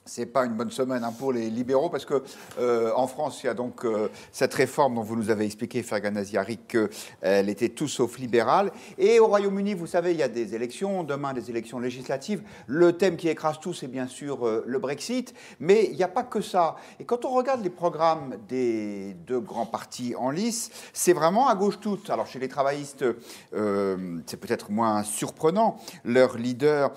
c'est pas une bonne semaine pour les libéraux parce que en France, il y a donc cette réforme dont vous nous avez expliqué, Ferghane Azihari, qu'elle était tout sauf libérale. Et au Royaume-Uni, vous savez, il y a des élections, demain des élections législatives. Le thème qui écrase tout, c'est bien sûr le Brexit, mais il n'y a pas que ça. Et quand on regarde les programmes des deux grands partis en lice, c'est vraiment à gauche toute. Alors chez les travaillistes, c'est peut-être moins surprenant. Leur leader,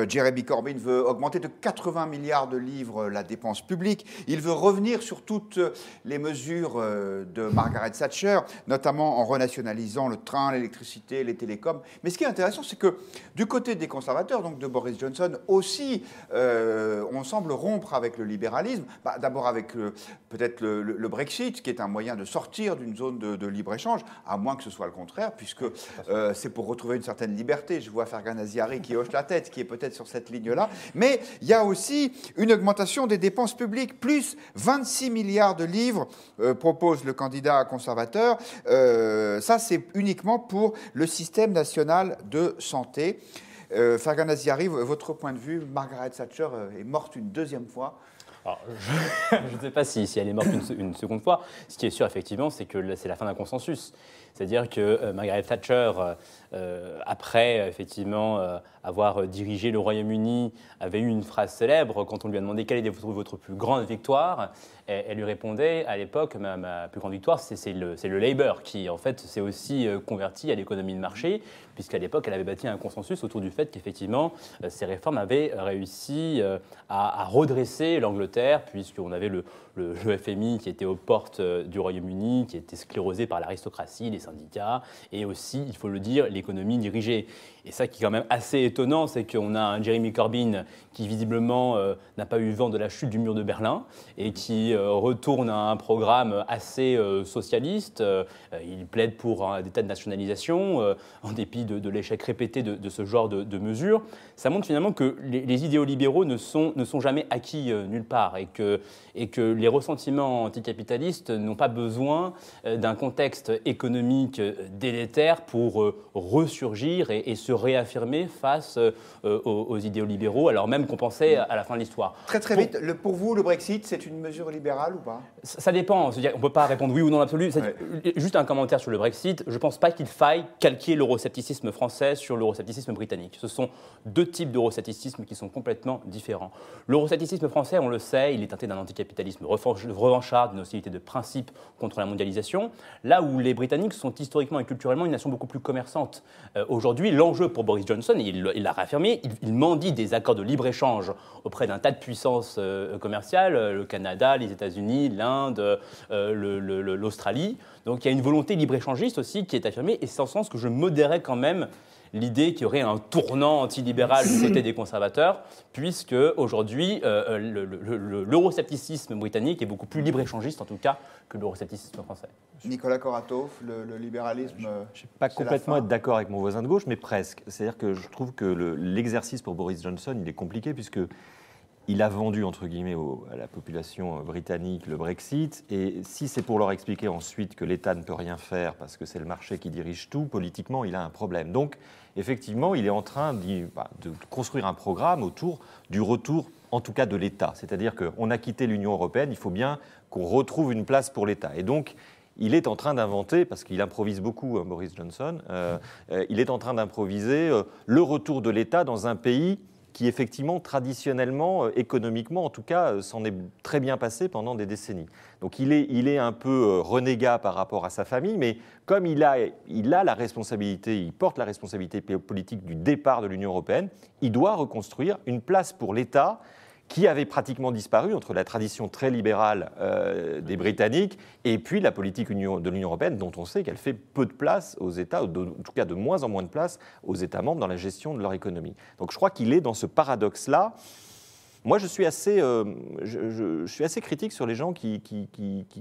Jeremy Corbyn, veut augmenter de 80 milliards de livres la dépense publique. Il veut revenir sur toutes les mesures de Margaret Thatcher, notamment en renationalisant le train, l'électricité, les télécoms. Mais ce qui est intéressant, c'est que du côté des conservateurs, donc de Boris Johnson aussi, on semble rompre avec le libéralisme. D'abord avec peut-être le Brexit, qui est un moyen de sortir d'une zone de libre-échange, à moins que ce soit le contraire, puisque c'est pour retrouver une certaine liberté. Je vois Ferghane Azihari qui hoche la tête, qui est peut-être sur cette ligne-là. Mais il y a aussi une augmentation des dépenses publiques, plus 26 milliards de livres, propose le candidat conservateur. Ça, c'est uniquement pour le système national de santé. Ferghane Azihari, votre point de vue, Margaret Thatcher est morte une deuxième fois. Alors, je ne sais pas si elle est morte une seconde fois. Ce qui est sûr, effectivement, c'est que c'est la fin d'un consensus. C'est-à-dire que Margaret Thatcher, après effectivement avoir dirigé le Royaume-Uni, avait eu une phrase célèbre quand on lui a demandé quelle était votre plus grande victoire. Elle lui répondait à l'époque, ma plus grande victoire, c'est le Labour qui en fait s'est aussi converti à l'économie de marché, puisqu'à l'époque elle avait bâti un consensus autour du fait qu'effectivement ces réformes avaient réussi à redresser l'Angleterre, puisqu'on avait le FMI qui était aux portes du Royaume-Uni, qui était sclérosé par l'aristocratie, les syndicats, et aussi, il faut le dire, l'économie dirigée. Et ça qui est quand même assez étonnant, c'est qu'on a un Jeremy Corbyn qui visiblement n'a pas eu vent de la chute du mur de Berlin et qui retourne à un programme assez socialiste. Il plaide pour des tas de nationalisation, en dépit de l'échec répété de ce genre de mesures. Ça montre finalement que les idéaux libéraux ne sont jamais acquis nulle part et que les ressentiments anticapitalistes n'ont pas besoin d'un contexte économique délétère pour ressurgir et se réaffirmer face aux idéaux libéraux, alors même qu'on pensait à la fin de l'histoire. Très vite, pour vous, le Brexit, c'est une mesure libérale ou pas? Ça dépend. On ne peut pas répondre oui ou non absolu. Juste un commentaire sur le Brexit. Je ne pense pas qu'il faille calquer l'euroscepticisme français sur l'euroscepticisme britannique. Ce sont deux types d'euroscepticisme qui sont complètement différents. L'euroscepticisme français, on le sait, il est teinté d'un anticapitalisme revanchard, d'une hostilité de principe contre la mondialisation, là où les Britanniques sont historiquement et culturellement une nation beaucoup plus commerçante. Aujourd'hui, l'enjeu pour Boris Johnson, et il l'a réaffirmé, il mendie des accords de libre-échange auprès d'un tas de puissances commerciales, le Canada, les États-Unis, l'Inde, l'Australie. Donc il y a une volonté libre-échangiste aussi qui est affirmée, et c'est en ce sens que je modérais quand même l'idée qu'il y aurait un tournant antilibéral du côté des conservateurs, puisque aujourd'hui, l'euroscepticisme britannique est beaucoup plus libre-échangiste, en tout cas, que l'euroscepticisme français. Nicolas Koratov, le libéralisme... Je ne vais pas complètement être d'accord avec mon voisin de gauche, mais presque. C'est-à-dire que je trouve que l'exercice pour Boris Johnson, il est compliqué, puisque il a vendu, entre guillemets, à la population britannique le Brexit. Et si c'est pour leur expliquer ensuite que l'État ne peut rien faire parce que c'est le marché qui dirige tout, politiquement, il a un problème. Donc, effectivement, il est en train de construire un programme autour du retour, en tout cas de l'État. C'est-à-dire qu'on a quitté l'Union européenne, il faut bien qu'on retrouve une place pour l'État. Et donc, il est en train d'inventer, parce qu'il improvise beaucoup, Boris Johnson, il est en train d'improviser le retour de l'État dans un pays qui effectivement, traditionnellement, économiquement, en tout cas, s'en est très bien passé pendant des décennies. Donc il est un peu renégat par rapport à sa famille, mais comme il a la responsabilité, il porte la responsabilité politique du départ de l'Union européenne, il doit reconstruire une place pour l'État qui avait pratiquement disparu entre la tradition très libérale des Britanniques et puis la politique de l'Union européenne, dont on sait qu'elle fait peu de place aux États, ou en tout cas de moins en moins de place aux États membres dans la gestion de leur économie. Donc je crois qu'il est dans ce paradoxe-là. Moi, je suis assez critique sur les gens qui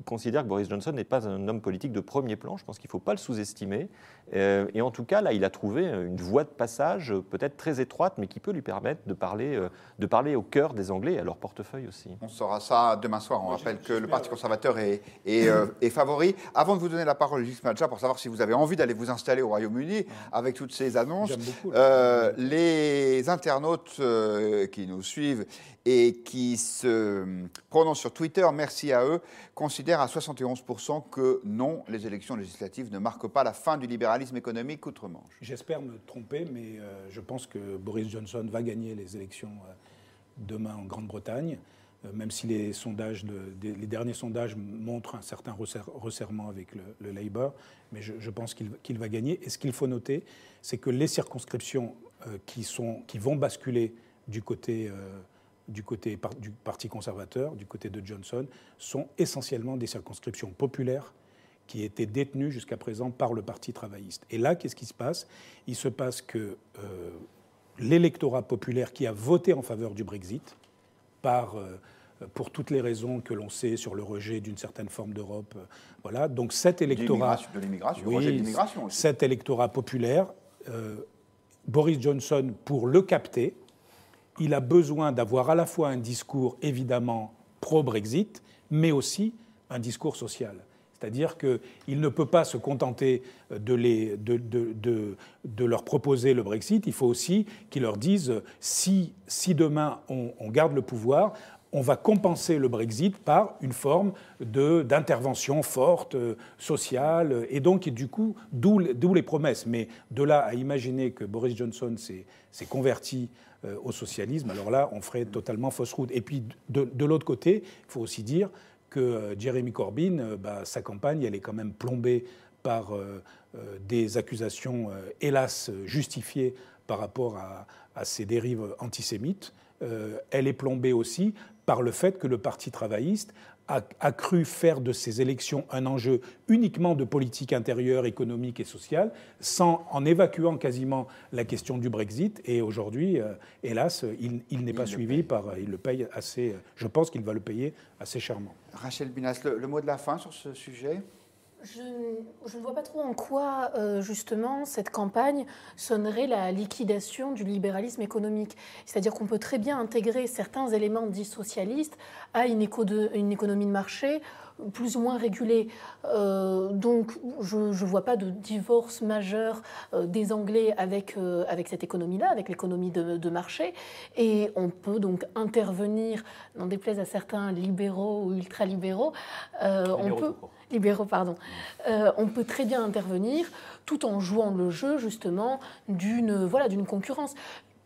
considèrent que Boris Johnson n'est pas un homme politique de premier plan. Je pense qu'il ne faut pas le sous-estimer. Et en tout cas, là, il a trouvé une voie de passage peut-être très étroite, mais qui peut lui permettre de parler au cœur des Anglais et à leur portefeuille aussi. On saura ça demain soir. On rappelle que le Parti conservateur est favori. Avant de vous donner la parole, Gilles Smadja, pour savoir si vous avez envie d'aller vous installer au Royaume-Uni avec toutes ces annonces, les internautes qui nous suivent et qui se prononcent sur Twitter, merci à eux, considèrent à 71% que non, les élections législatives ne marquent pas la fin du libéralisme économique outre-Manche. J'espère me tromper, mais je pense que Boris Johnson va gagner les élections demain en Grande-Bretagne, même si les derniers sondages montrent un certain resserrement avec le Labour, mais je pense qu'il va gagner. Et ce qu'il faut noter, c'est que les circonscriptions qui vont basculer du côté du Parti conservateur, du côté de Johnson, sont essentiellement des circonscriptions populaires qui étaient détenues jusqu'à présent par le Parti travailliste. Et là, qu'est-ce qui se passe ? Il se passe que l'électorat populaire qui a voté en faveur du Brexit, pour toutes les raisons que l'on sait sur le rejet d'une certaine forme d'Europe, voilà. Donc cet électorat, de l'immigration, rejet de l'immigration aussi. Cet électorat populaire, Boris Johnson, pour le capter, il a besoin d'avoir à la fois un discours évidemment pro-Brexit, mais aussi un discours social. C'est-à-dire qu'il ne peut pas se contenter de leur proposer le Brexit, il faut aussi qu'il leur dise si demain on garde le pouvoir, on va compenser le Brexit par une forme d'intervention forte, sociale, et donc du coup, d'où les promesses. Mais de là à imaginer que Boris Johnson s'est converti au socialisme, alors là, on ferait totalement fausse route. Et puis, de l'autre côté, il faut aussi dire que Jeremy Corbyn, sa campagne, elle est quand même plombée par des accusations, hélas, justifiées par rapport à ces dérives antisémites. Elle est plombée aussi par le fait que le Parti travailliste a cru faire de ces élections un enjeu uniquement de politique intérieure, économique et sociale, en évacuant quasiment la question du Brexit. Et aujourd'hui, hélas, il n'est pas suivi il le paye assez. Je pense qu'il va le payer assez chèrement. Rachel Binas, le mot de la fin sur ce sujet ? Je ne vois pas trop en quoi, justement, cette campagne sonnerait la liquidation du libéralisme économique. C'est-à-dire qu'on peut très bien intégrer certains éléments dits socialistes à une économie de marché plus ou moins régulée. Donc, je ne vois pas de divorce majeur des Anglais avec cette économie-là, avec l'économie de marché. Et on peut donc intervenir, n'en déplaise à certains libéraux ou ultralibéraux, on peut très bien intervenir tout en jouant le jeu, justement, d'une concurrence.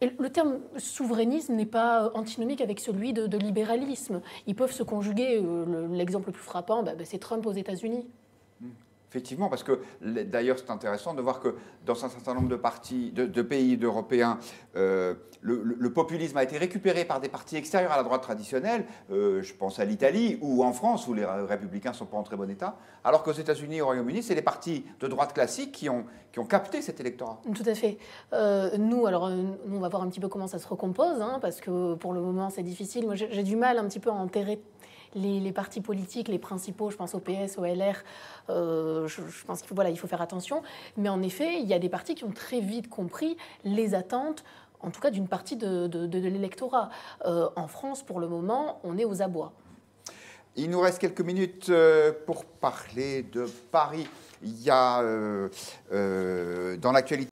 Et le terme souverainisme n'est pas antinomique avec celui de libéralisme. Ils peuvent se conjuguer. L'exemple le plus frappant, c'est Trump aux États-Unis. Effectivement, parce que d'ailleurs c'est intéressant de voir que dans un certain nombre de pays européens, le populisme a été récupéré par des partis extérieurs à la droite traditionnelle. Je pense à l'Italie ou en France où les républicains ne sont pas en très bon état, alors qu'aux États-Unis et au Royaume-Uni, c'est les partis de droite classique qui ont capté cet électorat. Tout à fait. Nous, on va voir un petit peu comment ça se recompose, parce que pour le moment c'est difficile. Moi, j'ai du mal un petit peu à enterrer les partis politiques, les principaux, je pense au PS, au LR, je pense qu'il faut faire attention. Mais en effet, il y a des partis qui ont très vite compris les attentes, en tout cas d'une partie de l'électorat. En France, pour le moment, on est aux abois. Il nous reste quelques minutes pour parler de Paris. Il y a dans l'actualité